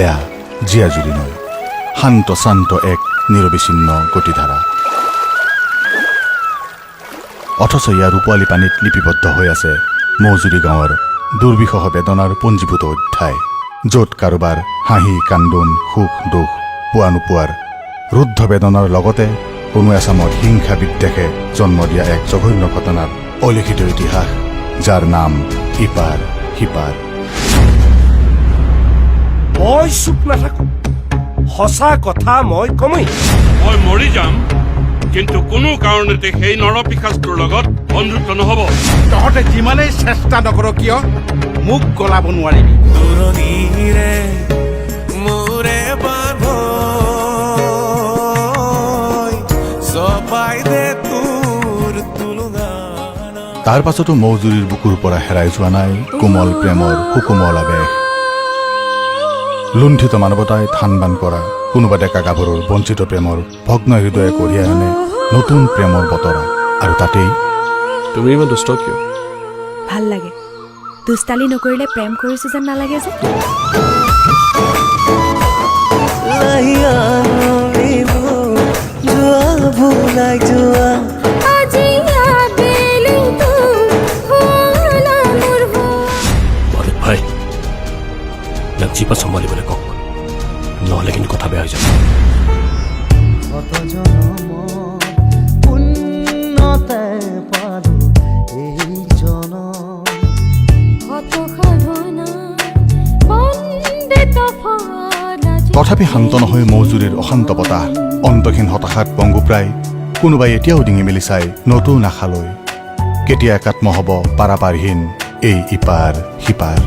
এয়া জীয়াজুলি নয়, শান্ত শান্ত এক নিৰবিচ্ছিন্ন গতিধাৰা। অথচ ইয়াৰ ৰূপোৱালী পানীত লিপিবদ্ধ হৈ আছে মৌজুলি গাঁৱৰ দুৰ্বিষহ বেদনাৰ পঞ্জীভূত অধ্যায়, য'ত কাৰোবাৰ হাঁহি কান্দোন সুখ দুখ পোৱা নোপোৱাৰ ৰুদ্ধ বেদনাৰ লগতে কোনো এচামত হিংসা বিদ্বেষে জন্ম দিয়া এক জঘন্য ঘটনাৰ অলিখিত ইতিহাস, যাৰ নাম ইপাৰ সিপাৰ। মই চুপ নাথাকো, সঁচা কথা মই কমেই। মই মৰি যাম, কিন্তু কোনো কাৰণতে সেই নৰপিশাচটোৰ লগত বন্ধুত্ব নহ'ব। তহঁতে যিমানেই চেষ্টা নকৰ কিয় মোক গলাব নোৱাৰিবি। তাৰ পাছতো মৌজুৰীৰ বুকুৰ পৰা হেৰাই যোৱা নাই কোমল প্ৰেমৰ সুকোমল আৱেশ। লুণ্ঠিত মানৱতাই থান বান কৰা কোনোবা ডেকা গাভৰুৰ বঞ্চিত প্ৰেমৰ ভগ্ন হৃদয়ে কঢ়িয়াই আনে নতুন প্ৰেমৰ বতৰা। আৰু তাতেই তুমি ইমান দুষ্ট কিয়? ভাল লাগে, দুষ্টালি নকৰিলে প্ৰেম কৰিছো যেন নালাগে যে। ভাই ইয়াক জীপা চম্ভালিবলৈ কওক, নহ'লে কিন্তু কথা বেয়া হৈ যাব। তথাপি শান্ত নহয় মৌজুৰীৰ অশান্ত বতাহ, অন্তহীন হতাশাত পংগুপ্ৰায় কোনোবাই এতিয়াও ডিঙি মেলি চাই নতুন আশালৈ। কেতিয়া একাত্ম হ'ব পাৰাপাৰহীন এই ইপাৰ সিপাৰ।